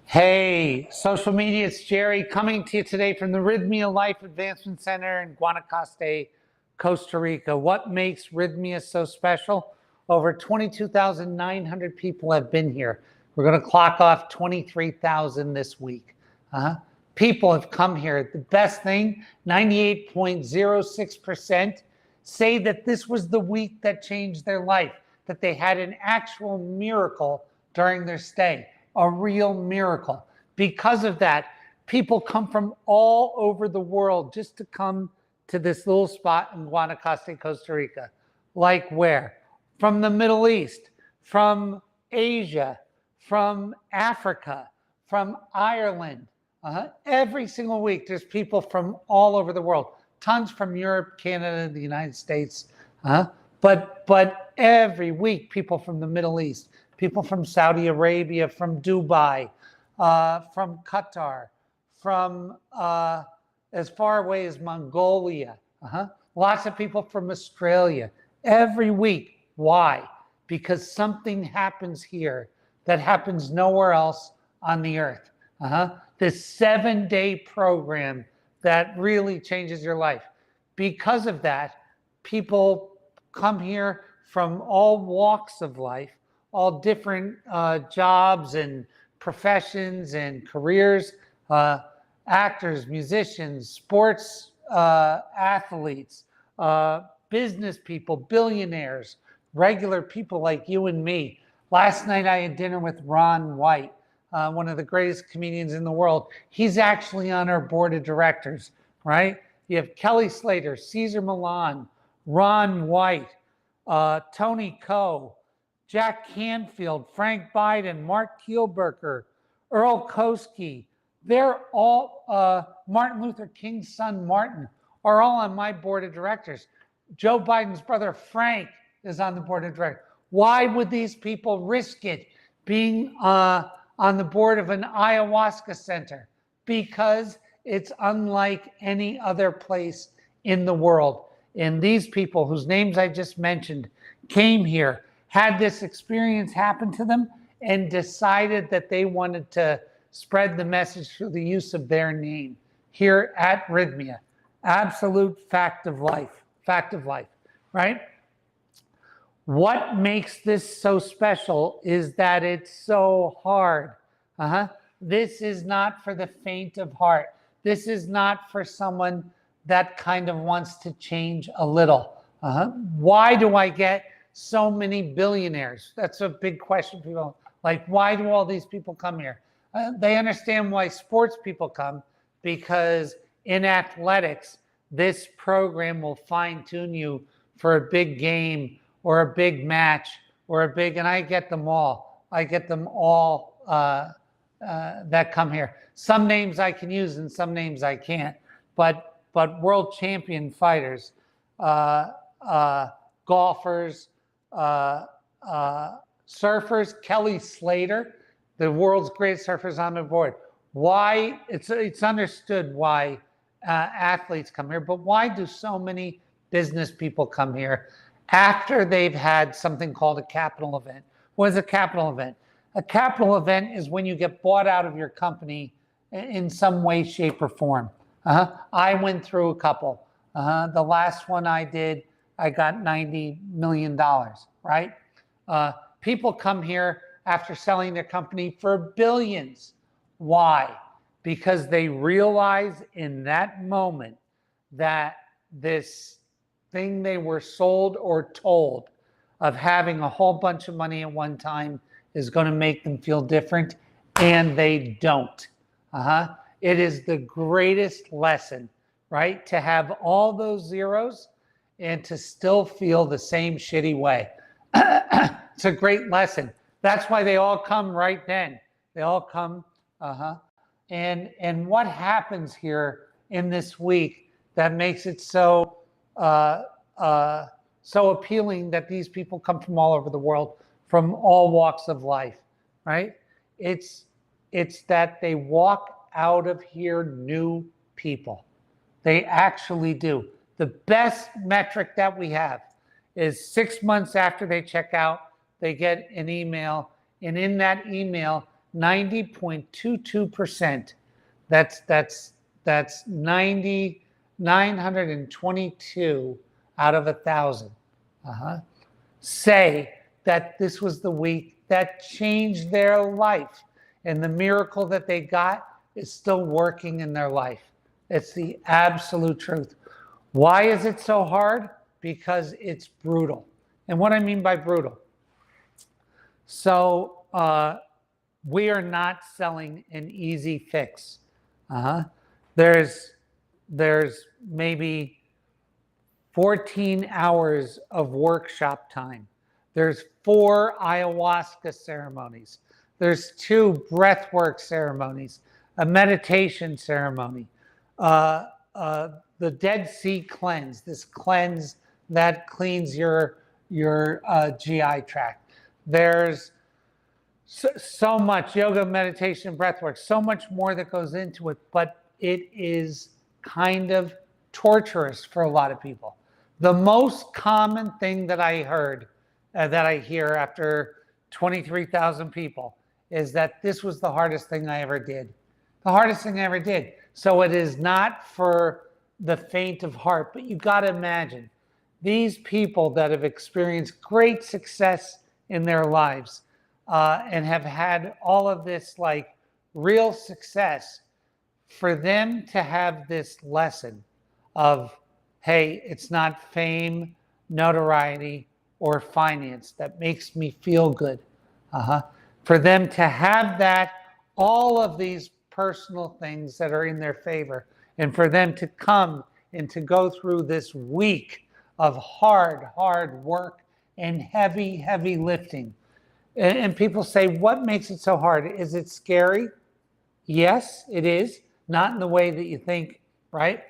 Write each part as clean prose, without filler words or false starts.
Hey, social media, it's Jerry coming to you today from the Rythmia Life Advancement Center in Guanacaste, Costa Rica. What makes Rythmia so special? Over 22,900 people have been here. We're going to clock off 23,000 this week. People have come here. The best thing, 98.06% say that this was the week that changed their life, that they had an actual miracle during their stay, a real miracle. Because of that, people come from all over the world just to come to this little spot in Guanacaste, Costa Rica. Like where? From the Middle East, from Asia, from Africa, from Ireland. Every single week, there's people from all over the world. Tons from Europe, Canada, the United States. But every week, people from the Middle East, people from Saudi Arabia, from Dubai, from Qatar, from as far away as Mongolia. Lots of people from Australia. Every week. Why? Because something happens here that happens nowhere else on the earth. This 7-day program that really changes your life. Because of that, people come here from all walks of life, all different jobs and professions and careers, actors, musicians, sports athletes, business people, billionaires, regular people like you and me. Last night I had dinner with Ron White, one of the greatest comedians in the world. He's actually on our board of directors, right? You have Kelly Slater, Cesar Millan, Ron White, Tony Coe, Jack Canfield, Frank Biden, Mark Kielberger, Earl Koski. They're all, Martin Luther King's son, Martin, are all on my board of directors. Joe Biden's brother, Frank, is on the board of directors. Why would these people risk it being on the board of an ayahuasca center? Because it's unlike any other place in the world. And these people, whose names I just mentioned, came here, had this experience happen to them, and decided that they wanted to spread the message through the use of their name here at Rythmia. Absolute fact of life, right? What makes this so special is that it's so hard. This is not for the faint of heart. This is not for someone that kind of wants to change a little. Why do I get so many billionaires? That's a big question. People like, why do all these people come here? They understand why sports people come, because in athletics, this program will fine tune you for a big game or a big match or a big, and I get them all. I get them all that come here. Some names I can use and some names I can't, but world champion fighters, golfers, surfers, Kelly Slater, the world's greatest surfers on the board. Why? It's understood why athletes come here, but why do so many business people come here after they've had something called a capital event? What is a capital event? A capital event is when you get bought out of your company in some way, shape, or form. I went through a couple. The last one I did, I got $90 million, right? People come here after selling their company for billions. Why? Because they realize in that moment that this thing they were sold or told of having a whole bunch of money at one time is going to make them feel different, and they don't. It is the greatest lesson, right? To have all those zeros and to still feel the same shitty way. It's a great lesson. That's why they all come right then. They all come. And what happens here in this week that makes it so appealing that these people come from all over the world, from all walks of life, right? It's that they walk out of here new people. They actually do. The best metric that we have is 6 months after they check out, they get an email, and in that email, 90.22%. That's 922 out of 1,000. Say that this was the week that changed their life, and the miracle that they got is still working in their life. It's the absolute truth. Why is it so hard? Because it's brutal. And what I mean by brutal. So we are not selling an easy fix. There's maybe 14 hours of workshop time. There's 4 ayahuasca ceremonies. There's 2 breathwork ceremonies, a meditation ceremony, the Dead Sea cleanse, this cleanse that cleans your GI tract. There's so much yoga, meditation, breathwork, so much more that goes into it, but it is kind of torturous for a lot of people. The most common thing that I heard, that I hear after 23,000 people, is that this was the hardest thing I ever did. The hardest thing I ever did. So it is not for the faint of heart, but you got to imagine these people that have experienced great success in their lives and have had all of this like real success, for them to have this lesson of, hey, it's not fame, notoriety, or finance that makes me feel good. For them to have that, all of these personal things that are in their favor, and for them to come and to go through this week of hard work and heavy lifting. And people say, what makes it so hard? Is it scary? Yes, it is. Not in the way that you think, right?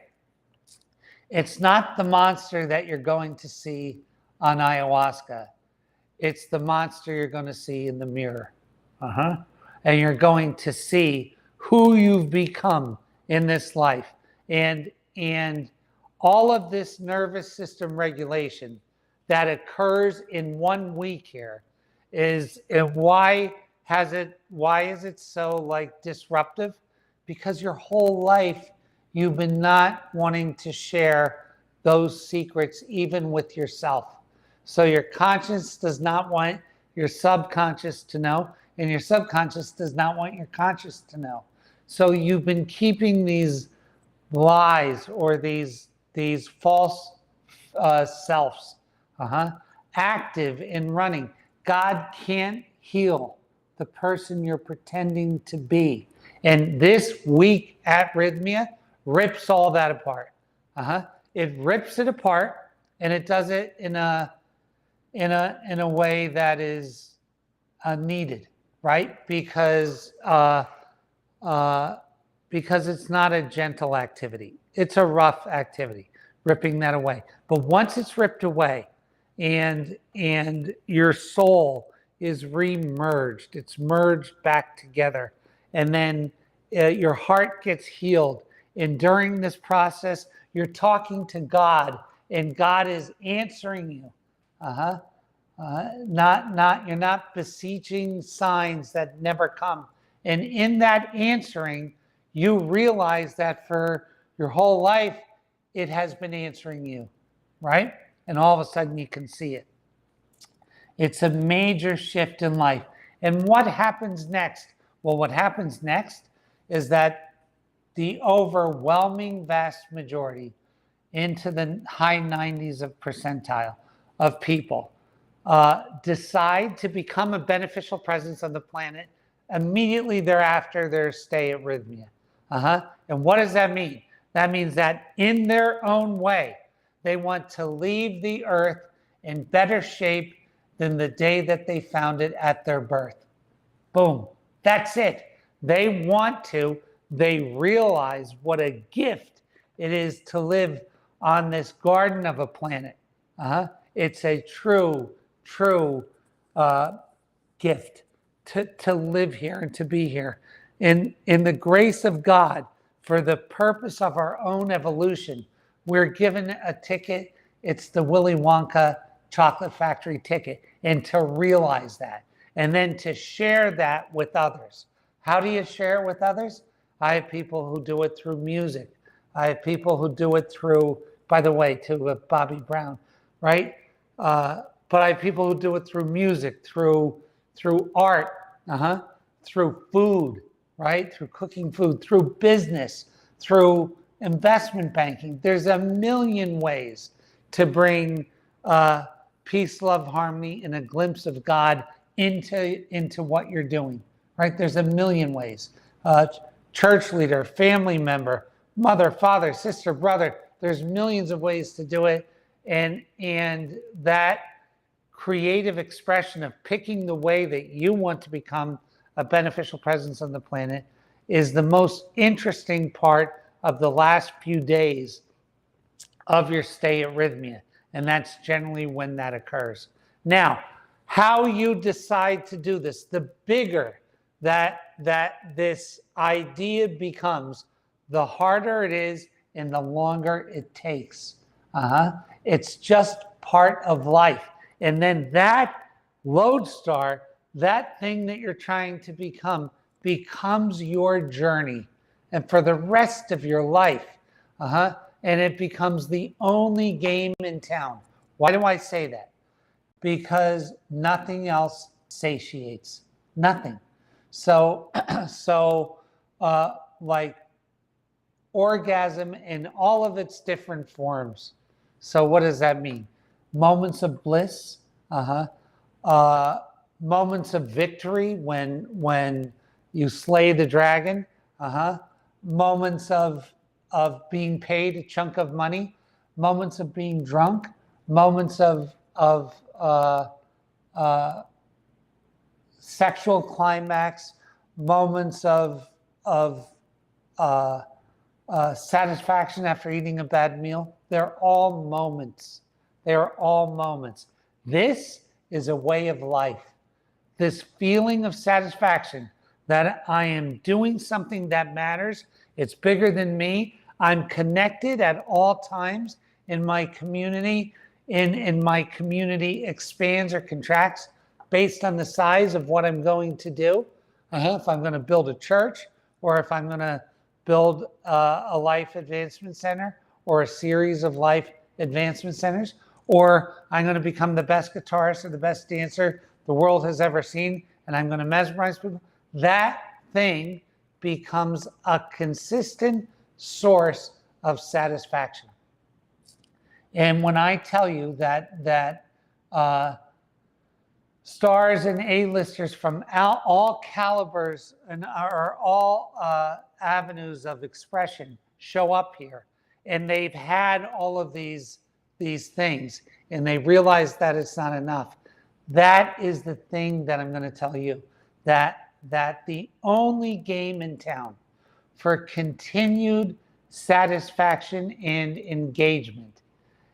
It's not the monster that you're going to see on ayahuasca. It's the monster you're going to see in the mirror. And you're going to see who you've become in this life. And all of this nervous system regulation that occurs in 1 week here is, and why is it so like disruptive? Because your whole life you've been not wanting to share those secrets even with yourself. So your conscious does not want your subconscious to know, and your subconscious does not want your conscious to know. So you've been keeping these lies or these false selves active and running. God can't heal the person you're pretending to be. And this week at Rythmia rips all that apart. It rips it apart, and it does it in a way that is needed, right? Because it's not a gentle activity. It's a rough activity, ripping that away. But once it's ripped away, and your soul is re-merged, it's merged back together, and then your heart gets healed. And during this process, you're talking to God, and God is answering you. You're not beseeching signs that never come. And in that answering, you realize that for your whole life, it has been answering you, right? And all of a sudden you can see it. It's a major shift in life. And what happens next? Well, what happens next is that the overwhelming vast majority, into the high 90s of percentile of people, decide to become a beneficial presence on the planet immediately thereafter their stay at Rythmia. And what does that mean? That means that in their own way, they want to leave the earth in better shape than the day that they found it at their birth. Boom. That's it. They want to. They realize what a gift it is to live on this garden of a planet. It's a true gift to live here and to be here. In the grace of God, for the purpose of our own evolution, we're given a ticket. It's the Willy Wonka chocolate factory ticket. And to realize that, and then to share that with others. How do you share it with others? I have people who do it through music. I have people who do it through, by the way, to Bobby Brown, right? But I have people who do it through music, through art, through food, right? Through cooking food, through business, through investment banking. There's a million ways to bring peace, love, harmony, and a glimpse of God into what you're doing, right? There's a million ways. Church leader, family member, mother, father, sister, brother. There's millions of ways to do it, and that creative expression of picking the way that you want to become a beneficial presence on the planet is the most interesting part of the last few days of your stay at Rythmia. And that's generally when that occurs. Now, how you decide to do this, the bigger that this idea becomes, the harder it is and the longer it takes. It's just part of life. And then that lodestar, that thing that you're trying to become, becomes your journey. And for the rest of your life, and it becomes the only game in town. Why do I say that? Because nothing else satiates. Nothing. So like orgasm in all of its different forms. So what does that mean? Moments of bliss, moments of victory when you slay the dragon, moments of being paid a chunk of money, moments of being drunk, moments of sexual climax, moments of satisfaction after eating a bad meal. They're all moments. They're all moments. This is a way of life. This feeling of satisfaction that I am doing something that matters. It's bigger than me. I'm connected at all times in my community. In my community expands or contracts based on the size of what I'm going to do. If I'm going to build a church, or if I'm going to build a life advancement center, or a series of life advancement centers, or I'm going to become the best guitarist or the best dancer the world has ever seen, and I'm going to mesmerize people, that thing becomes a consistent source of satisfaction. And when I tell you that stars and A-listers from all calibers and are all avenues of expression show up here, and they've had all of these things, and they realize that it's not enough. That is the thing that I'm going to tell you, that the only game in town for continued satisfaction and engagement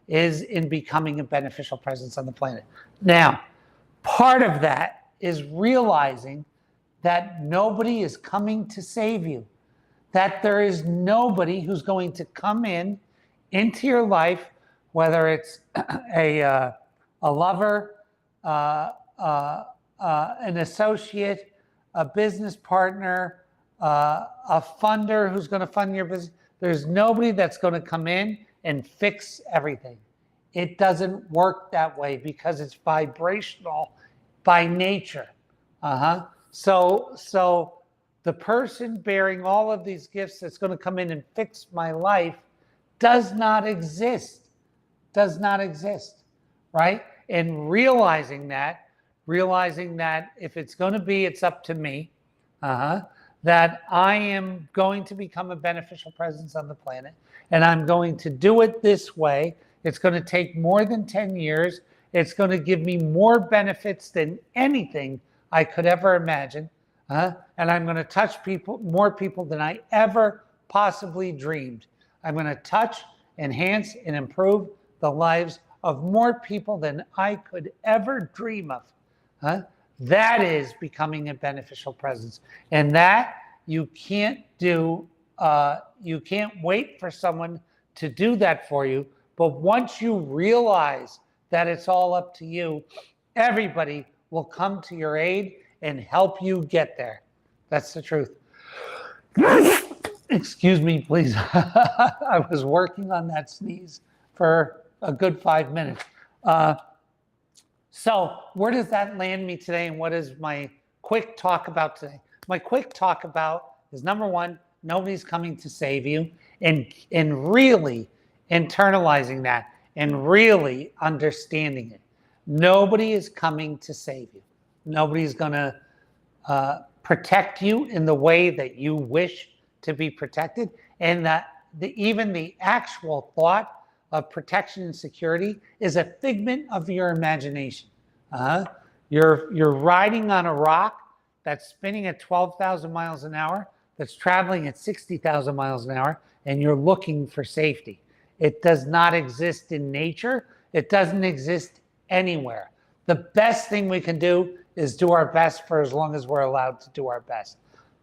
is in becoming a beneficial presence on the planet. Now, part of that is realizing that nobody is coming to save you, that there is nobody who's going to come into your life, whether it's a lover, an associate, a business partner, a funder who's going to fund your business. There's nobody that's going to come in and fix everything. It doesn't work that way because it's vibrational by nature. So the person bearing all of these gifts that's going to come in and fix my life does not exist. Does not exist, right? And realizing that if it's going to be, it's up to me, that I am going to become a beneficial presence on the planet, and I'm going to do it this way. It's going to take more than 10 years. It's going to give me more benefits than anything I could ever imagine. And I'm going to touch more people than I ever possibly dreamed. I'm going to touch, enhance, and improve the lives of more people than I could ever dream of. That is becoming a beneficial presence. And that you can't do, you can't wait for someone to do that for you. But once you realize that it's all up to you, everybody will come to your aid and help you get there. That's the truth. Excuse me, please. I was working on that sneeze for a good 5 minutes. So where does that land me today, and what is my quick talk about today? My quick talk about is, number one, nobody's coming to save you, and really internalizing that and really understanding it. Nobody is coming to save you. Nobody's going to protect you in the way that you wish to be protected, and that even the actual thought of protection and security is a figment of your imagination. You're riding on a rock that's spinning at 12,000 miles an hour, that's traveling at 60,000 miles an hour, and you're looking for safety. It does not exist in nature. It doesn't exist anywhere. The best thing we can do is do our best for as long as we're allowed to do our best.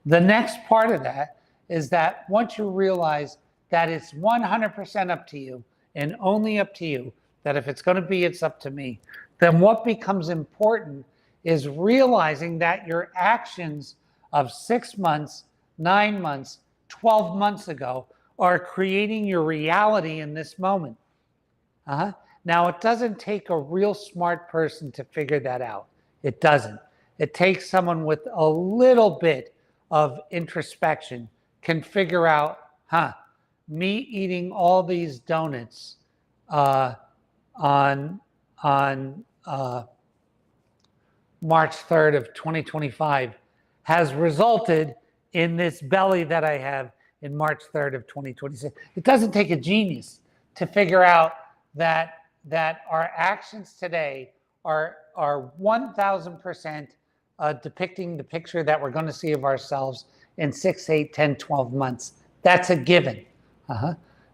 The next part of that is that once you realize that it's 100% up to you and only up to you, that if it's going to be, it's up to me, then what becomes important is realizing that your actions of 6 months, 9 months, 12 months ago are creating your reality in this moment. Now, it doesn't take a real smart person to figure that out. It doesn't. It takes someone with a little bit of introspection can figure out, me eating all these donuts on March 3rd of 2025 has resulted in this belly that I have in March 3rd of 2026. It doesn't take a genius to figure out that our actions today are 1,000% depicting the picture that we're going to see of ourselves in 6, 8, 10, 12 months. That's a given.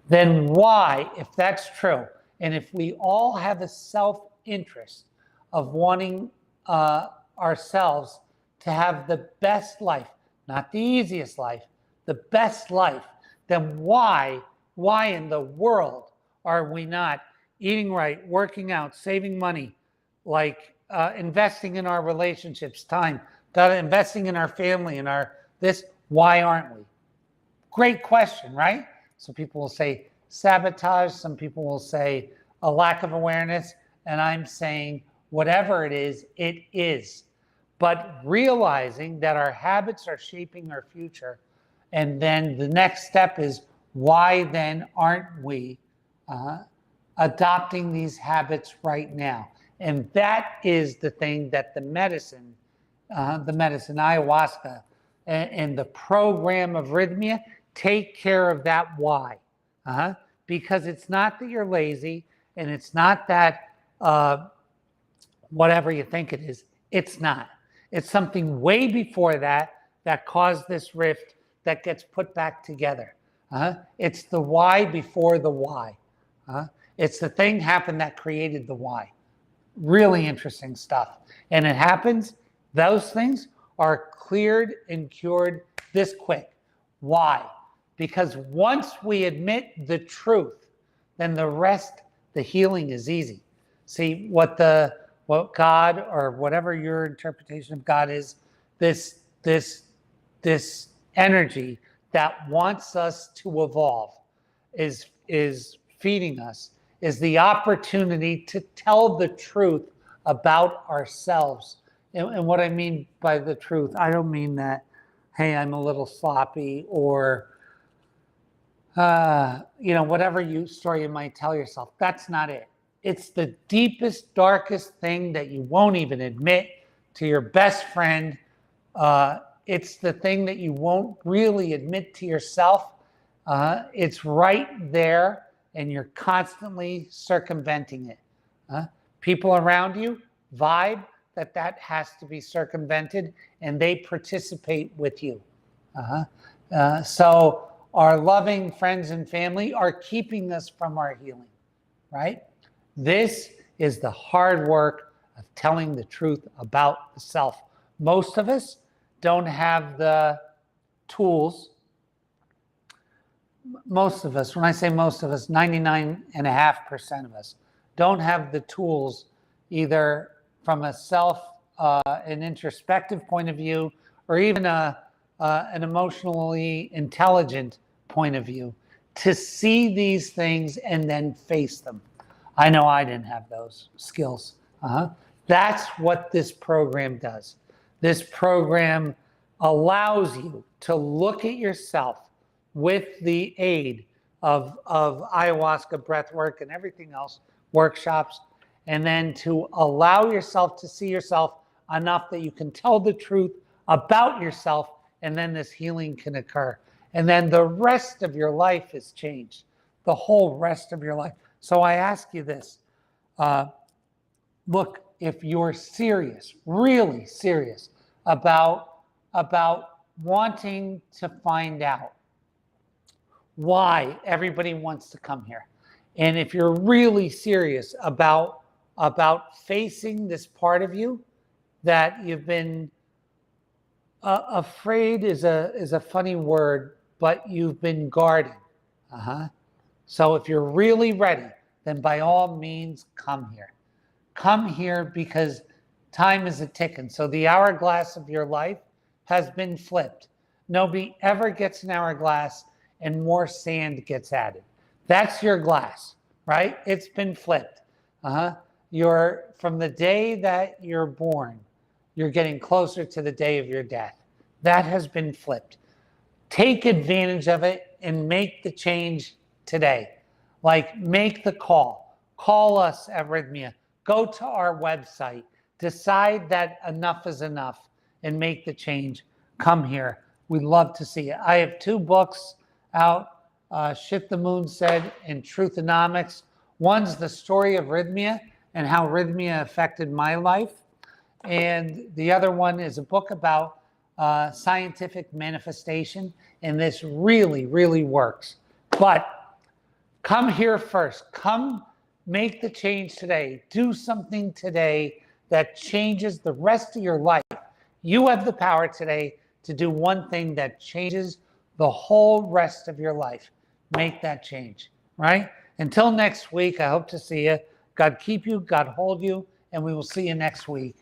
Then why, if that's true, and if we all have a self-interest of wanting ourselves to have the best life, not the easiest life, the best life, then why in the world are we not eating right, working out, saving money, like investing in our relationships, time, investing in our family, in our this? Why aren't we? Great question, right? So people will say sabotage. Some people will say a lack of awareness. And I'm saying whatever it is, it is. But realizing that our habits are shaping our future. And then the next step is, why then aren't we adopting these habits right now? And that is the thing that the medicine ayahuasca and the program of rythmia take care of. That why. Because it's not that you're lazy, and it's not that whatever you think it is. It's not. It's something way before that caused this rift that gets put back together. It's the why before the why. It's the thing happened that created the why. Really interesting stuff. And it happens, those things are cleared and cured this quick. Why? Because once we admit the truth, then the rest, the healing is easy. See, what God, or whatever your interpretation of God is, this energy that wants us to evolve is feeding us, is the opportunity to tell the truth about ourselves. And what I mean by the truth, I don't mean that, hey, I'm a little sloppy, or whatever story you might tell yourself. That's not it. It's the deepest, darkest thing that you won't even admit to your best friend. It's the thing that you won't really admit to yourself. It's right there, and you're constantly circumventing it. People around you vibe that has to be circumvented, and they participate with you. So our loving friends and family are keeping us from our healing, right? This is the hard work of telling the truth about the self. Most of us don't have the tools. Most of us, when I say most of us, 99.5% of us don't have the tools, either from a self, an introspective point of view, or even a an emotionally intelligent point of view, to see these things and then face them. I know I didn't have those skills. That's what this program does. This program allows you to look at yourself with the aid of ayahuasca, breath work, and everything else, workshops, and then to allow yourself to see yourself enough that you can tell the truth about yourself, and then this healing can occur. And then the rest of your life is changed, the whole rest of your life. So I ask you this, look, if you're serious, really serious about wanting to find out why everybody wants to come here, and if you're really serious about facing this part of you that you've been afraid is a funny word, but you've been guarding. So if you're really ready, then by all means come here. Come here, because time is a ticking. So the hourglass of your life has been flipped. Nobody ever gets an hourglass and more sand gets added. That's your glass, right? It's been flipped. You're, from the day that you're born, you're getting closer to the day of your death. That has been flipped. Take advantage of it and make the change today. Like, make the call. Call us at Rythmia. Go to our website. Decide that enough is enough and make the change. Come here. We'd love to see you. I have 2 books out, Shit the Moon Said and Truthonomics. One's the story of Rythmia and how Rythmia affected my life. And the other one is a book about scientific manifestation. And this really, really works. But come here first. Come make the change today. Do something today that changes the rest of your life. You have the power today to do one thing that changes the whole rest of your life. Make that change, right? Until next week, I hope to see you. God keep you, God hold you, and we will see you next week.